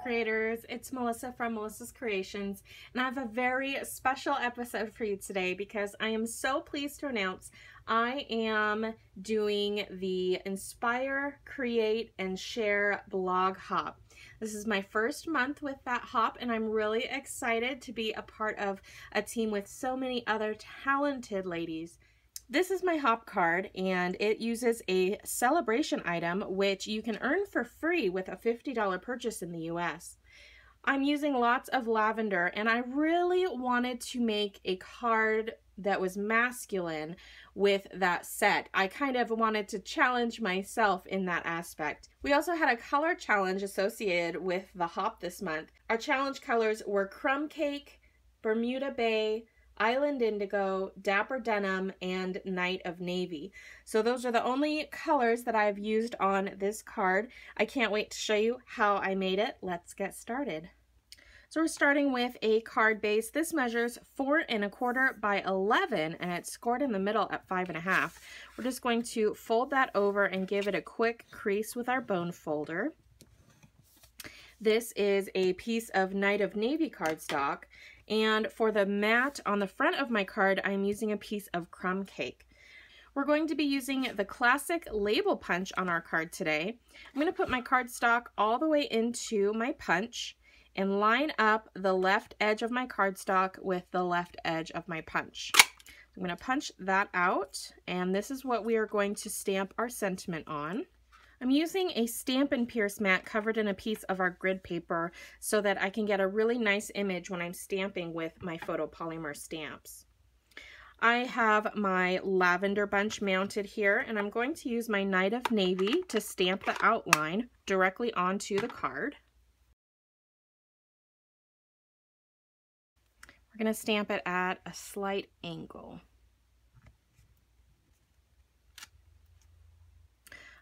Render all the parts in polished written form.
creators, it's Melissa from Melissa's Creations, and I have a very special episode for you today because I am so pleased to announce I am doing the Inspire, Create, and Share blog hop. This is my first month with that hop, and I'm really excited to be a part of a team with so many other talented ladies. This is my hop card, and it uses a Sale-A-Bration item which you can earn for free with a $50 purchase in the US. I'm using lots of lavender, and I really wanted to make a card that was masculine with that set. I kind of wanted to challenge myself in that aspect. We also had a color challenge associated with the hop this month. Our challenge colors were Crumb Cake, Bermuda Bay, Island Indigo, Dapper Denim, and Night of Navy. So those are the only colors that I've used on this card. I can't wait to show you how I made it. Let's get started. So we're starting with a card base. This measures 4 1/4 by 11, and it's scored in the middle at 5 1/2. We're just going to fold that over and give it a quick crease with our bone folder. This is a piece of Night of Navy cardstock, and for the mat on the front of my card, I'm using a piece of Crumb Cake. We're going to be using the classic label punch on our card today. I'm going to put my cardstock all the way into my punch and line up the left edge of my cardstock with the left edge of my punch. I'm going to punch that out, and this is what we are going to stamp our sentiment on. I'm using a Stampin' Pierce mat covered in a piece of our grid paper so that I can get a really nice image when I'm stamping with my photopolymer stamps. I have my lavender bunch mounted here, and I'm going to use my Night of Navy to stamp the outline directly onto the card. We're going to stamp it at a slight angle.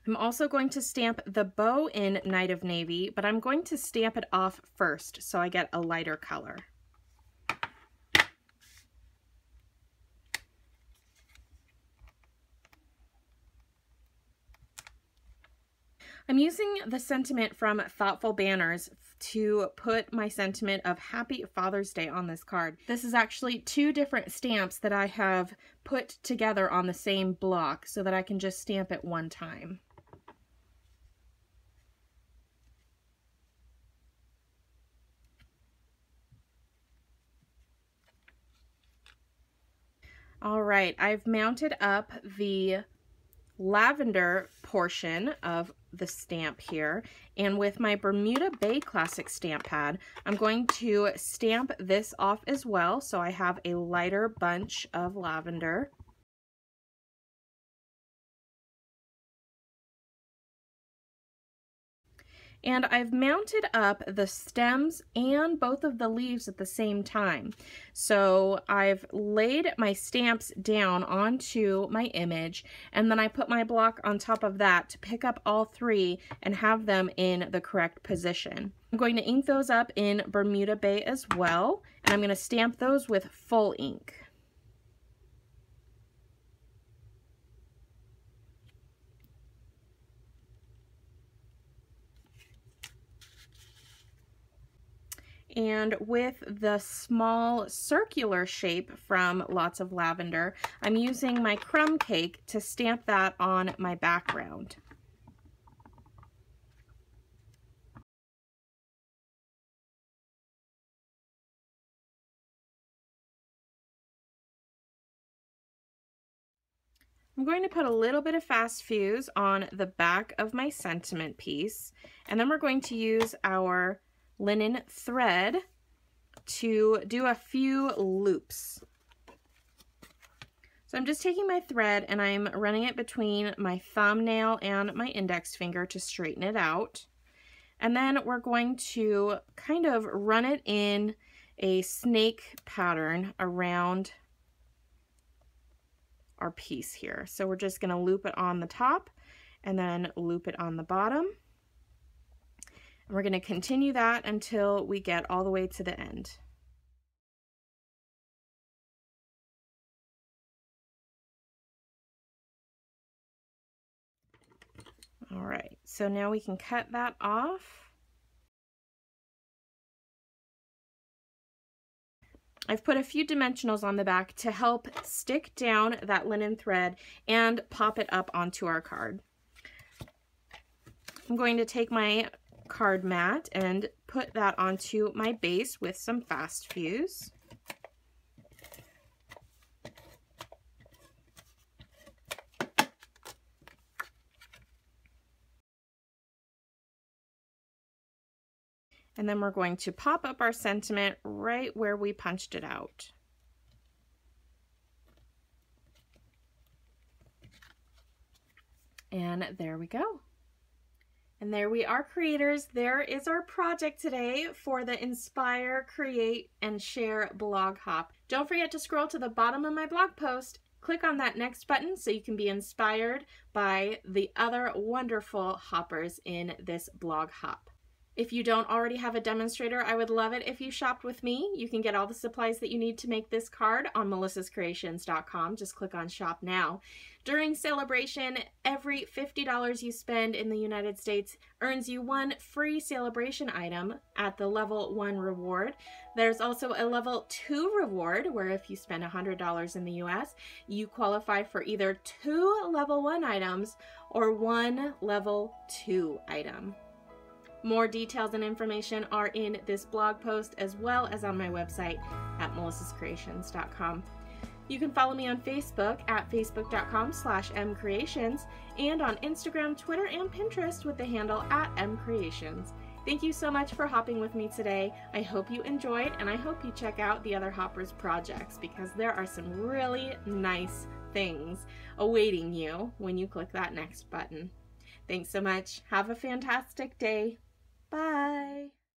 I'm also going to stamp the bow in Night of Navy, but I'm going to stamp it off first so I get a lighter color. I'm using the sentiment from Thoughtful Banners to put my sentiment of Happy Father's Day on this card. This is actually 2 different stamps that I have put together on the same block so that I can just stamp it one time. All right, I've mounted up the lavender portion of the stamp here, and with my Bermuda Bay Classic stamp pad, I'm going to stamp this off as well, so I have a lighter bunch of lavender. And I've mounted up the stems and both of the leaves at the same time. So I've laid my stamps down onto my image, and then I put my block on top of that to pick up all 3 and have them in the correct position. I'm going to ink those up in Bermuda Bay as well, and I'm going to stamp those with full ink. And with the small circular shape from Lots of Lavender, I'm using my Crumb Cake to stamp that on my background. I'm going to put a little bit of fast fuse on the back of my sentiment piece, and then we're going to use our linen thread to do a few loops. So I'm just taking my thread and I'm running it between my thumbnail and my index finger to straighten it out. And then we're going to kind of run it in a snake pattern around our piece here. So we're just going to loop it on the top and then loop it on the bottom. And we're going to continue that until we get all the way to the end. All right, so now we can cut that off. I've put a few dimensionals on the back to help stick down that linen thread and pop it up onto our card. I'm going to take my card mat and put that onto my base with some fast fuse. And then we're going to pop up our sentiment right where we punched it out. And there we go. And there we are, creators. There is our project today for the Inspire, Create, and Share blog hop. Don't forget to scroll to the bottom of my blog post. Click on that next button so you can be inspired by the other wonderful hoppers in this blog hop. If you don't already have a demonstrator, I would love it if you shopped with me. You can get all the supplies that you need to make this card on melissascreations.com. Just click on Shop Now. During Sale-A-Bration, every $50 you spend in the United States earns you one free Sale-A-Bration item at the level 1 reward. There's also a level 2 reward where if you spend $100 in the US, you qualify for either 2 level 1 items or 1 level 2 item. More details and information are in this blog post as well as on my website at melissascreations.com. You can follow me on Facebook at facebook.com/mcreations and on Instagram, Twitter, and Pinterest with the handle at mcreations. Thank you so much for hopping with me today. I hope you enjoyed, and I hope you check out the other hoppers projects because there are some really nice things awaiting you when you click that next button. Thanks so much. Have a fantastic day. Bye.